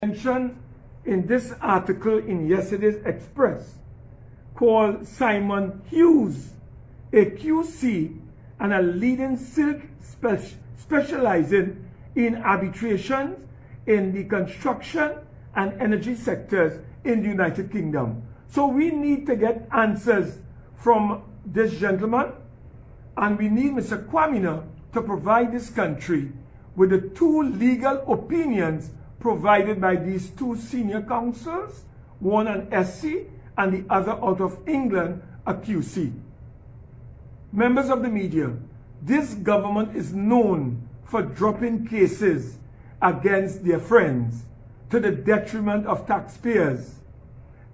mentioned in this article in yesterday's Express called Simon Hughes, a QC and a leading silk specializing in arbitrations in the construction and energy sectors in the United Kingdom. So we need to get answers from this gentleman, and we need Mr. Kwamina to provide this country with the two legal opinions provided by these two senior counsels, one an SC and the other out of England, a QC. Members of the media, this government is known for dropping cases against their friends to the detriment of taxpayers.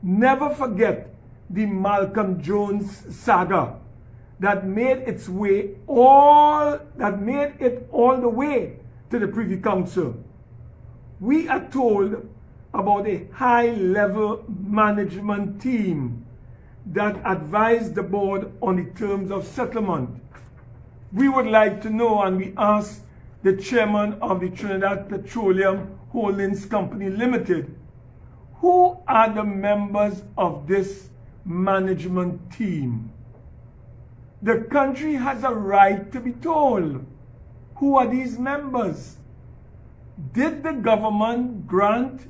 Never forget the Malcolm Jones saga that made it all the way to the Privy Council. We are told about a high-level management team that advised the board on the terms of settlement. We would like to know, and we ask the chairman of the Trinidad Petroleum Holdings Company Limited, who are the members of this management team? The country has a right to be told. Who are these members? Did the government grant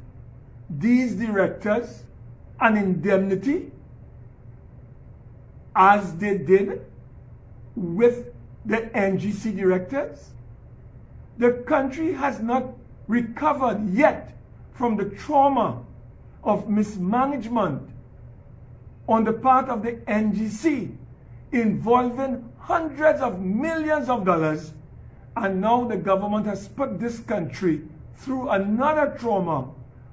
these directors an indemnity as they did with the NGC directors? The country has not recovered yet from the trauma of mismanagement on the part of the NGC involving hundreds of millions of dollars, and now the government has put this country through another trauma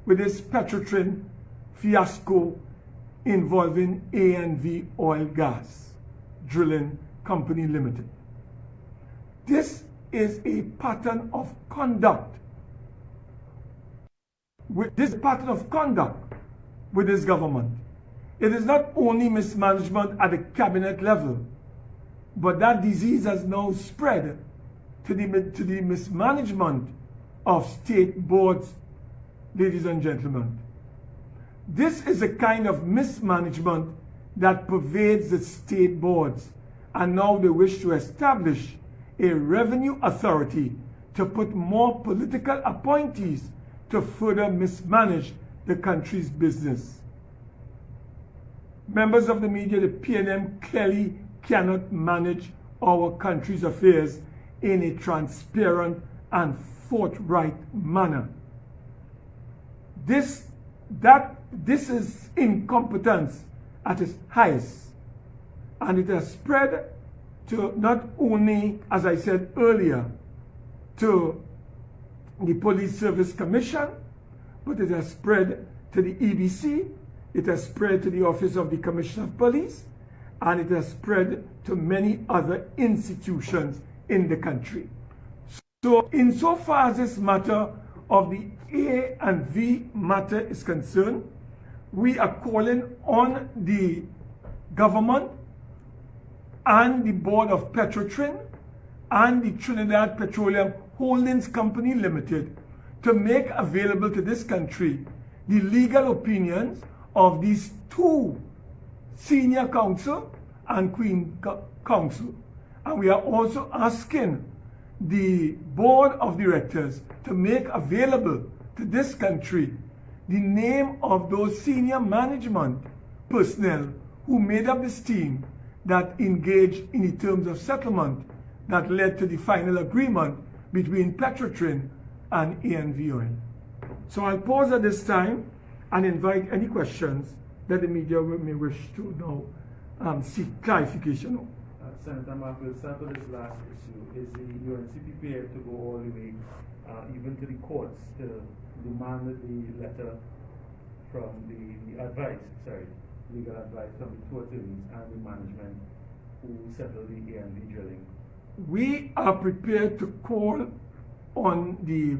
with this Petrotrin fiasco involving ANV Oil Gas Drilling Company Limited. This is a pattern of conduct. With this government. It is not only mismanagement at the cabinet level, but that disease has now spread to the mismanagement of state boards, ladies and gentlemen. This is a kind of mismanagement that pervades the state boards, and now they wish to establish a revenue authority to put more political appointees to further mismanage the country's business. Members of the media, the PNM clearly cannot manage our country's affairs in a transparent and forthright manner. This is incompetence at its highest, and it has spread to not only, as I said earlier, to the Police Service Commission, but it has spread to the EBC, it has spread to the Office of the Commissioner of Police, and it has spread to many other institutions in the country. So insofar as this matter of the A and V matter is concerned, we are calling on the government and the board of Petrotrin and the Trinidad Petroleum Holdings Company Limited to make available to this country the legal opinions of these two senior counsel and queen counsel. And we are also asking the board of directors to make available to this country the name of those senior management personnel who made up this team that engaged in the terms of settlement that led to the final agreement between Petrotrin and ANV Oil. So I'll pause at this time and invite any questions that the media may wish to now seek clarification on. Senator Mark, we'll start with this last issue. Is the UNC prepared to go all the way, even to the courts, to demand the letter from the legal advice from the two attorneys and the management who settled the ANV drilling? We are prepared to call on the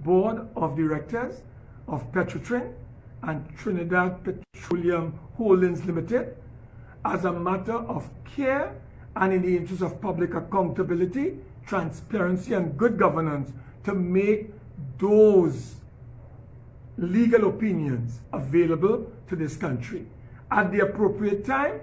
board of directors of Petrotrin and Trinidad Petroleum Holdings Limited as a matter of care and in the interest of public accountability, transparency, and good governance to make those legal opinions available to this country. At the appropriate time,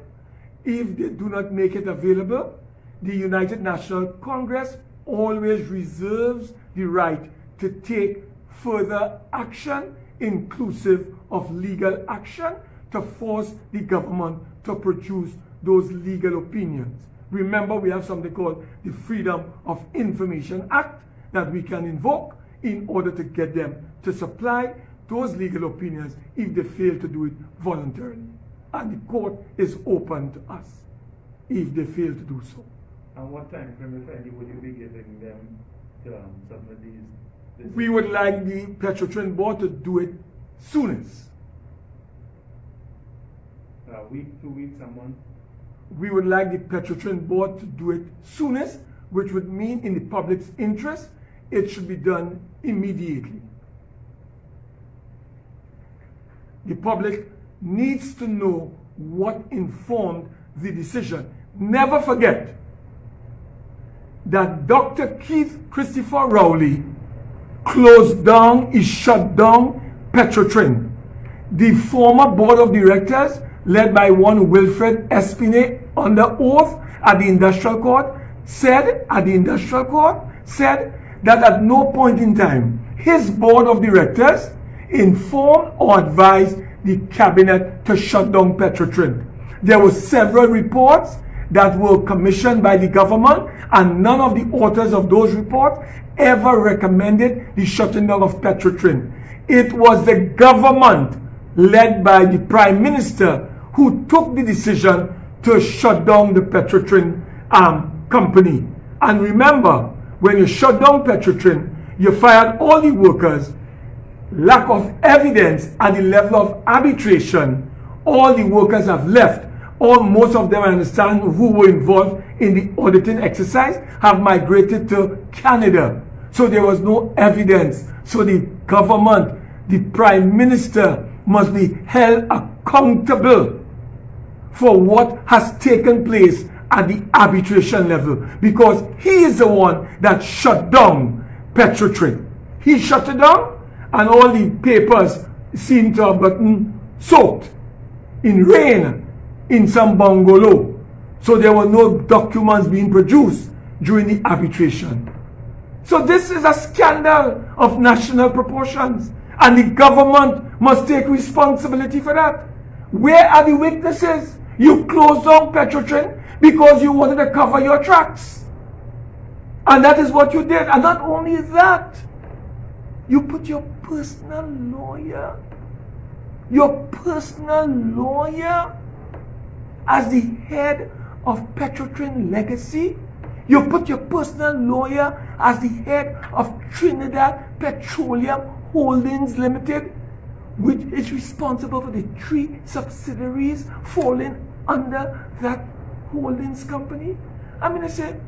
if they do not make it available, the United National Congress always reserves the right to take further action, inclusive of legal action, to force the government to produce those legal opinions. Remember, we have something called the Freedom of Information Act that we can invoke in order to get them to supply those legal opinions if they fail to do it voluntarily. And the court is open to us if they fail to do so. And what time frame, if any, would you be giving them to submit these? We would like the Petrotrin board to do it soonest. A week, 2 weeks, a month? We would like the Petrotrin board to do it soonest, which would mean in the public's interest, it should be done immediately. The public needs to know what informed the decision. Never forget that Dr. Keith Christopher Rowley closed down, he shut down Petrotrin. The former board of directors, led by one Wilfred Espinay under oath at the industrial court, said that at no point in time his board of directors informed or advised the cabinet to shut down Petrotrin. There were several reports that were commissioned by the government, and none of the authors of those reports ever recommended the shutting down of Petrotrin. It was the government, led by the Prime Minister, who took the decision to shut down the Petrotrin company. And remember, when you shut down Petrotrin, you fired all the workers. Lack of evidence at the level of arbitration, all the workers have left. Most of them, I understand, who were involved in the auditing exercise have migrated to Canada. So there was no evidence. So the government, the Prime Minister, must be held accountable for what has taken place at the arbitration level, because he is the one that shut down Petrotrin. He shut it down, and all the papers seem to have gotten soaked in rain in some bungalow. So there were no documents being produced during the arbitration. So this is a scandal of national proportions, and the government must take responsibility for that. Where are the witnesses? You closed down Petrotrin because you wanted to cover your tracks. And that is what you did. And not only that, you put your personal lawyer as the head of Petrotrin Legacy. You put your personal lawyer as the head of Trinidad Petroleum Holdings Limited, which is responsible for the 3 subsidiaries falling under that holdings company. I mean, I said,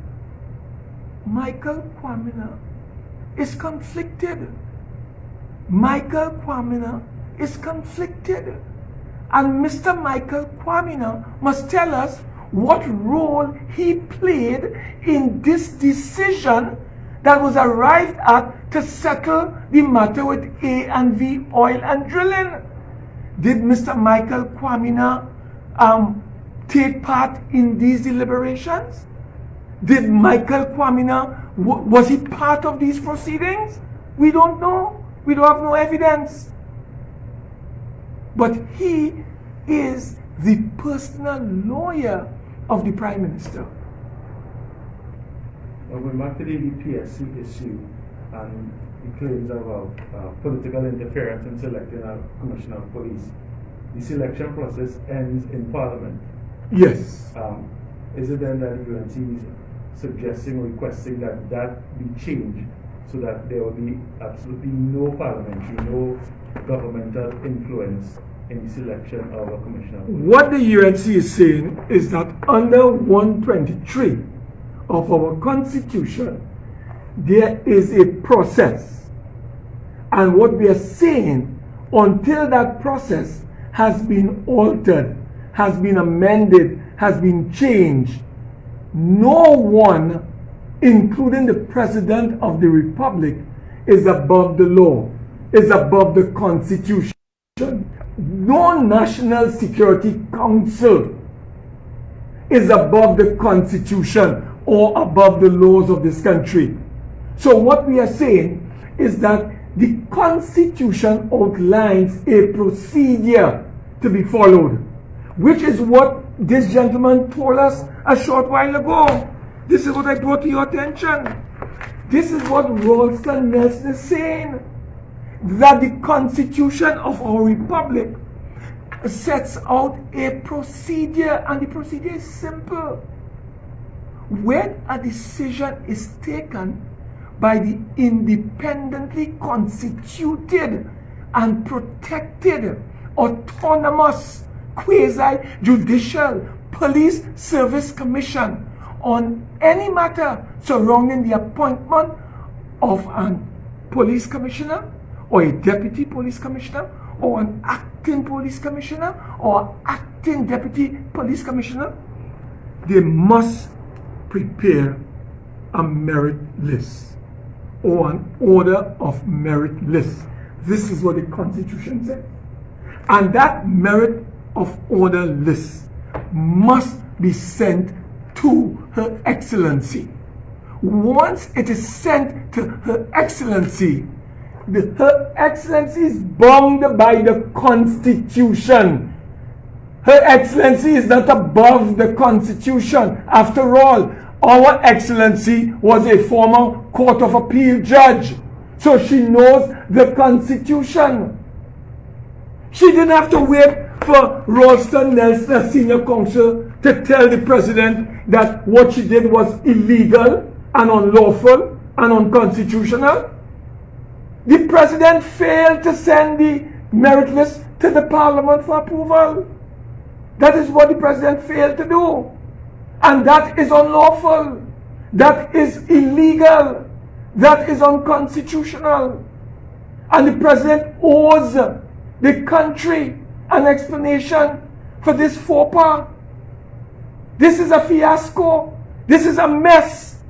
Michael Kwamina is conflicted. And Mr. Michael Kwamina must tell us what role he played in this decision that was arrived at to settle the matter with A&V Oil and Drilling. Did Mr. Michael Kwamina take part in these deliberations? Did Michael Kwamina, was he part of these proceedings? We don't know. We don't have no evidence. But he is the personal lawyer of the Prime Minister. Well, going back to the PSC issue and the claims about political interference in selecting a commissioner of police, the selection process ends in Parliament. Yes. Is it then that the UNC is suggesting or requesting that that be changed so that there will be absolutely no parliamentary, no governmental influence in the selection of a commissioner? What the UNC is saying is that under 123 of our Constitution, there is a process. And what we are saying, until that process has been altered, has been amended, has been changed, no one, including the President of the Republic, is above the law. is above the Constitution. No National Security Council is above the Constitution or above the laws of this country. So what we are saying is that the Constitution outlines a procedure to be followed, which is what this gentleman told us a short while ago. This is what I brought to your attention. This is what Ralston Nelson is saying, that the Constitution of our Republic sets out a procedure, and the procedure is simple. When a decision is taken by the independently constituted and protected autonomous quasi-judicial police service commission on any matter surrounding the appointment of a police commissioner or a deputy police commissioner or an acting police commissioner or acting deputy police commissioner, they must prepare a merit list or an order of merit list. This is what the Constitution says. And that merit of order list must be sent to Her Excellency. Once it is sent to Her Excellency, Her Excellency is bound by the Constitution. Her Excellency is not above the Constitution. After all, Our Excellency was a former Court of Appeal judge, so she knows the Constitution. She didn't have to wait for Ralston Nelson, a senior counsel, to tell the president that what she did was illegal and unlawful and unconstitutional. The president failed to send the merit list to the parliament for approval. That is what the president failed to do. And that is unlawful. That is illegal. That is unconstitutional. And the president owes the country an explanation for this faux pas. This is a fiasco. This is a mess.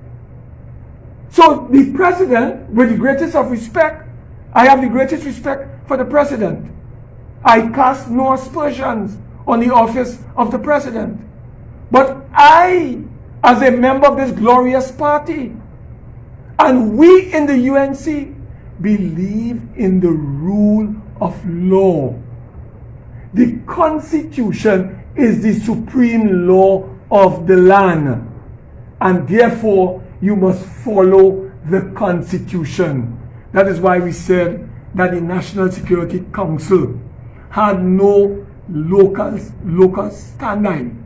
So the president, with the greatest of respect, I have the greatest respect for the president. I cast no aspersions on the office of the president. But I, as a member of this glorious party, and we in the UNC, believe in the rule of law. The Constitution is the supreme law of the land, and therefore you must follow the Constitution. That is why we said that the National Security Council had no local standing,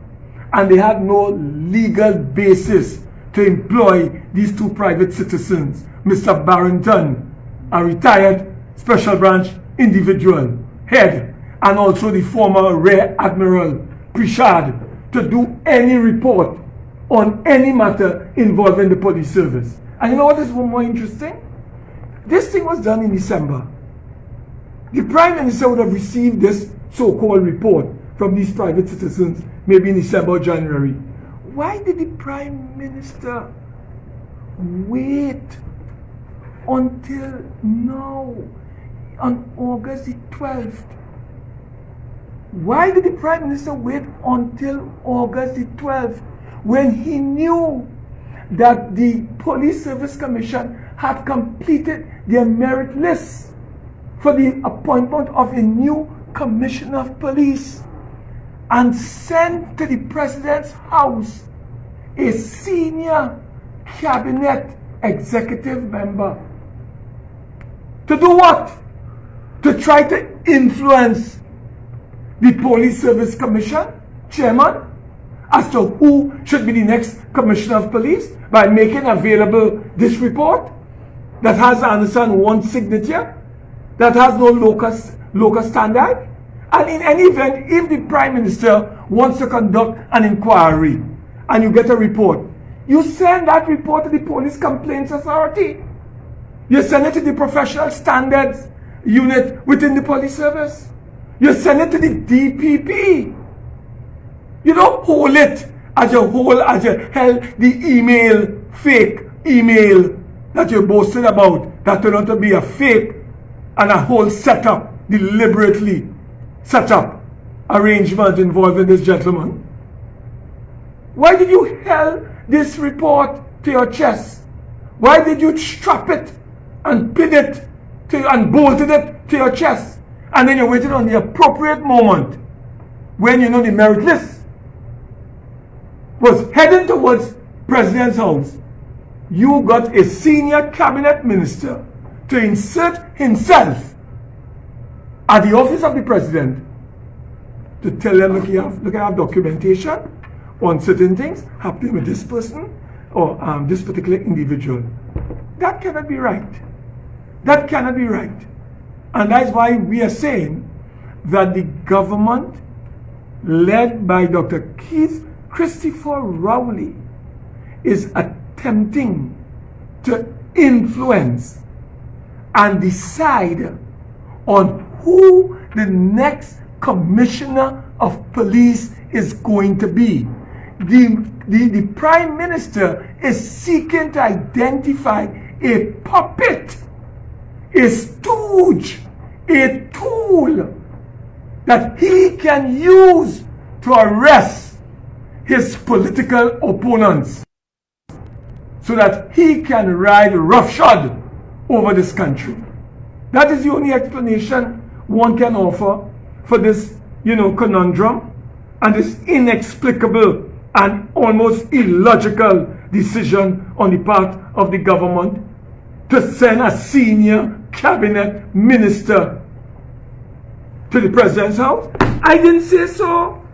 and they had no legal basis to employ these two private citizens, Mr. Barrington, a retired special branch individual head, and also the former Rear Admiral Prichard, to do any report on any matter involving the police service. And you know what is more interesting? This thing was done in December. The Prime Minister would have received this so-called report from these private citizens maybe in December or January. Why did the Prime Minister wait until now, on August the 12th? Why did the Prime Minister wait until August the 12th when he knew that the Police Service Commission had completed their merit list for the appointment of a new Commissioner of Police, and sent to the President's house a senior cabinet executive member? To do what? To try to influence the Police Service Commission chairman as to who should be the next Commissioner of Police by making available this report that has, I understand, one signature, that has no local standard. And in any event, if the Prime Minister wants to conduct an inquiry and you get a report, you send that report to the Police Complaints Authority. You send it to the Professional Standards Unit within the police service. You send it to the DPP. You don't hold it as you held the fake email that you boasted about that turned out to be a fake and a whole setup, deliberately set up arrangement involving this gentleman? Why did you held this report to your chest? Why did you strap it and pin it and bolted it to your chest? And then you waited on the appropriate moment when you know the merit list was heading towards President's house. You got a senior cabinet minister to insert himself at the office of the president to tell them, look, I have documentation on certain things happening with this person or this particular individual. That cannot be right. That cannot be right. And that's why we are saying that the government, led by Dr. Keith Christopher Rowley, is attempting to influence and decide on who the next commissioner of police is going to be. The Prime Minister is seeking to identify a puppet, a stooge, a tool that he can use to arrest his political opponents so that he can ride roughshod over this country. That is the only explanation one can offer for this, conundrum and this inexplicable and almost illogical decision on the part of the government to send a senior cabinet minister to the president's house. I didn't say so.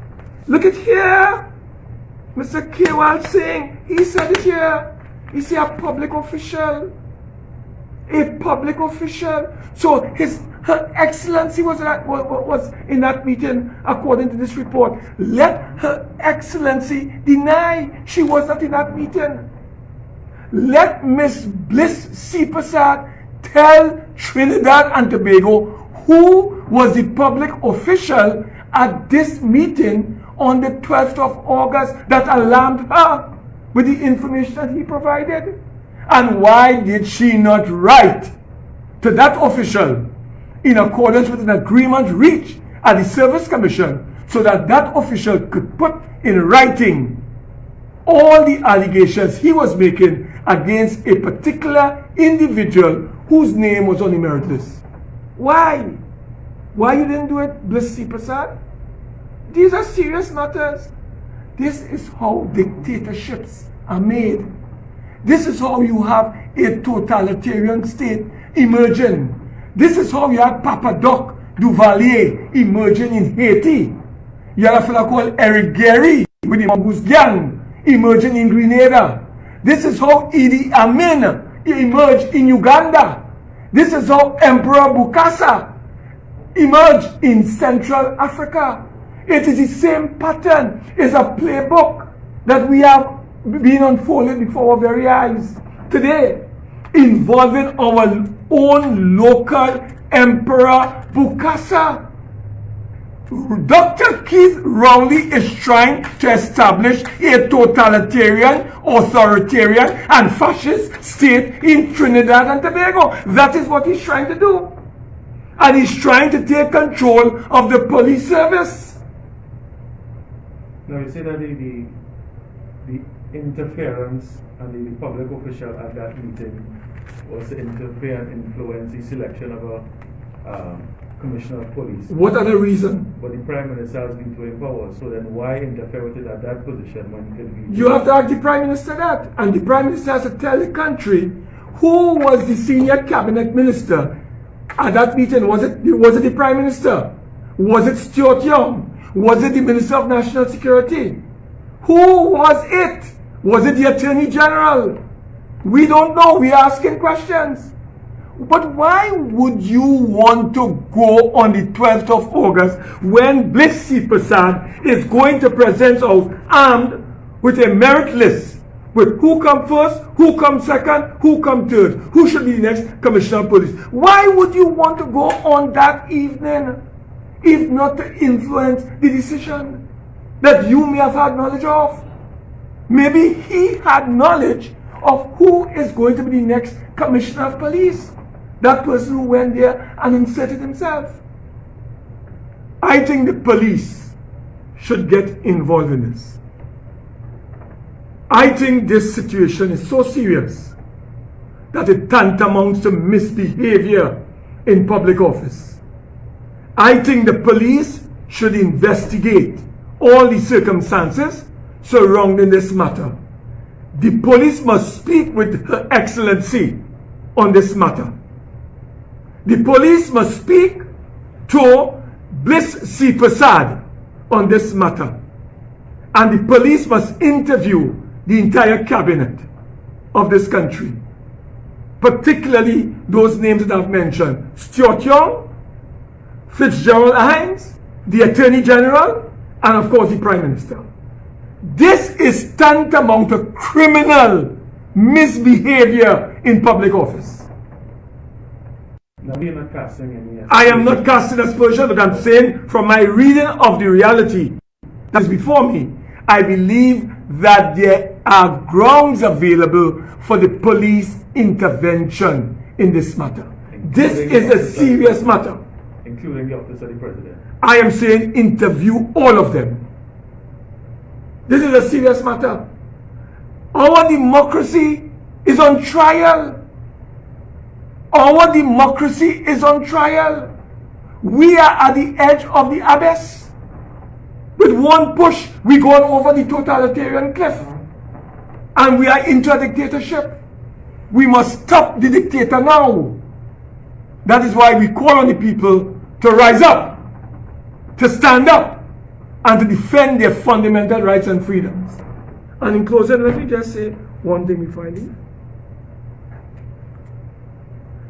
Look at here. Mr. Kewal Singh, he said it here. He said a public official. A public official. So Her Excellency was in that meeting, according to this report. Let Her Excellency deny she was not in that meeting. Let Miss Bliss C. Prasad tell Trinidad and Tobago who was the public official at this meeting on the 12th of August that alarmed her with the information that he provided. And why did she not write to that official in accordance with an agreement reached at the Service Commission so that that official could put in writing all the allegations he was making against a particular individual whose name was on the merit list? Why? Why you didn't do it, Bliss C. Prasad? These are serious matters. This is how dictatorships are made. This is how you have a totalitarian state emerging. This is how you have Papa Doc Duvalier emerging in Haiti. You have a fellow called Eric Gary with the Mongoose Gang emerging in Grenada. This is how Idi Amin emerged in Uganda. This is how Emperor Bukasa emerged in Central Africa. It is the same pattern. It's a playbook that we have been unfolded before our very eyes today, involving our own local Emperor Bukasa. Dr. Keith Rowley is trying to establish a totalitarian, authoritarian, and fascist state in Trinidad and Tobago. That is what he's trying to do. And he's trying to take control of the police service. Now you say that the interference and the public official at that meeting was to interfere and influence the selection of a commissioner of police. What other reason? But the Prime Minister has been in power, so then why interfere with it at that position when he can be... You have to ask the Prime Minister that. And the Prime Minister has to tell the country who was the senior cabinet minister at that meeting. Was it the Prime Minister? Was it Stuart Young? Was it the Minister of National Security? Who was it? Was it the Attorney General? We don't know. We are asking questions. But why would you want to go on the 12th of August when Bliss C. Prasad is going to present us armed with a merit list with who come first, who come second, who come third, who should be the next Commissioner of Police? Why would you want to go on that evening if not to influence the decision that you may have had knowledge of? Maybe he had knowledge of who is going to be the next Commissioner of Police. that person who went there and inserted himself. I think the police should get involved in this. I think this situation is so serious that it tantamounts to misbehavior in public office. I think the police should investigate all the circumstances surrounding this matter. The police must speak with Her Excellency on this matter. The police must speak to Bliss C. Prasad on this matter. And the police must interview the entire cabinet of this country, particularly those names that I've mentioned: Stuart Young, Fitzgerald Hines, the Attorney General, and of course the Prime Minister. This is tantamount to criminal misbehavior in public office. Now, we are not casting any. I am not casting aspersion, but I'm saying from my reading of the reality that is before me, I believe that there are grounds available for the police intervention in this matter. This is a serious matter. Including the Office of the President. I am saying interview all of them. This is a serious matter. Our democracy is on trial. Our democracy is on trial. We are at the edge of the abyss. With one push, we go over the totalitarian cliff. And we are into a dictatorship. We must stop the dictator now. That is why we call on the people to rise up, to stand up, and to defend their fundamental rights and freedoms. And in closing, let me just say one thing before I leave.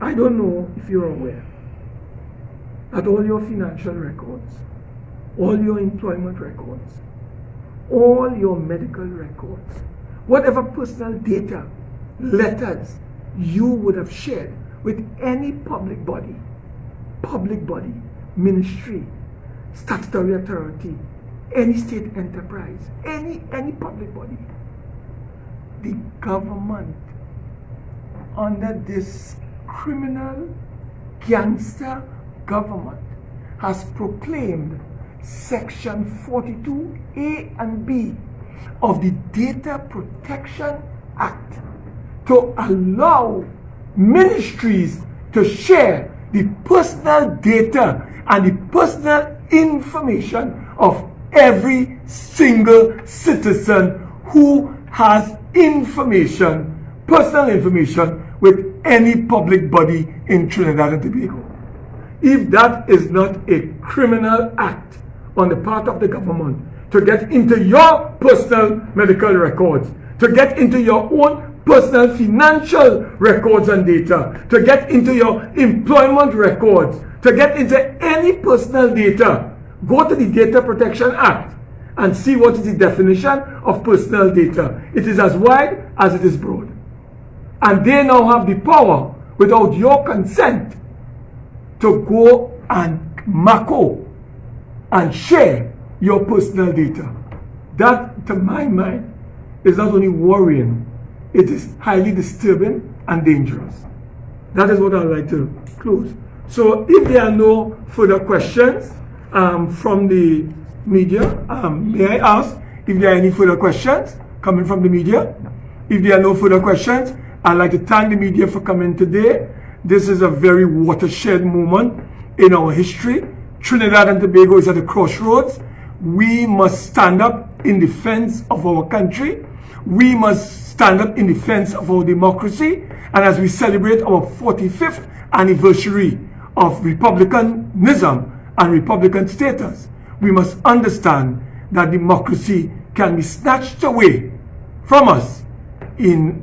I don't know if you're aware that all your financial records, all your employment records, all your medical records, whatever personal data, letters you would have shared with any public body, ministry, statutory authority, any state enterprise, any public body, the government under this criminal gangster government has proclaimed Section 42A and B of the Data Protection Act to allow ministries to share the personal data and the personal information of every single citizen who has information, personal information, with any public body in Trinidad and Tobago. If that is not a criminal act on the part of the government to get into your personal medical records, to get into your own personal financial records and data, to get into your employment records, to get into any personal data, go to the Data Protection Act and see what is the definition of personal data. It is as wide as it is broad. And they now have the power, without your consent, to go and macro and share your personal data. That, to my mind, is not only worrying, it is highly disturbing and dangerous. That is what I'd like to close. So if there are no further questions from the media, may I ask if there are any further questions coming from the media? If there are no further questions, I'd like to thank the media for coming today. This is a very watershed moment in our history. Trinidad and Tobago is at a crossroads. We must stand up in defense of our country. We must stand up in defense of our democracy. And as we celebrate our 45th anniversary of republicanism and republican status, we must understand that democracy can be snatched away from us in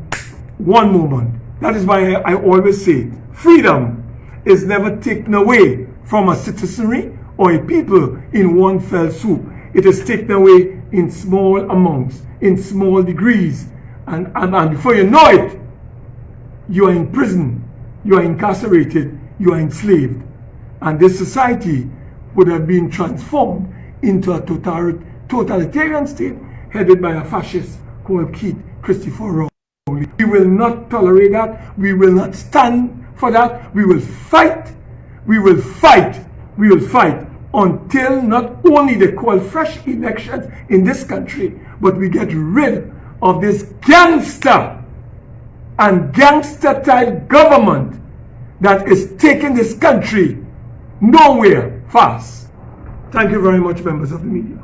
one moment. That is why I always say freedom is never taken away from a citizenry or a people in one fell swoop. It is taken away in small amounts, in small degrees, and before you know it, you are in prison, you are incarcerated, you are enslaved. And this society would have been transformed into a totalitarian state headed by a fascist called Keith Christopher Rowley. We will not tolerate that. We will not stand for that. We will fight. We will fight. We will fight until not only they call fresh elections in this country, but we get rid of this gangster and gangster type government that is taking this country nowhere fast. Thank you very much, members of the media.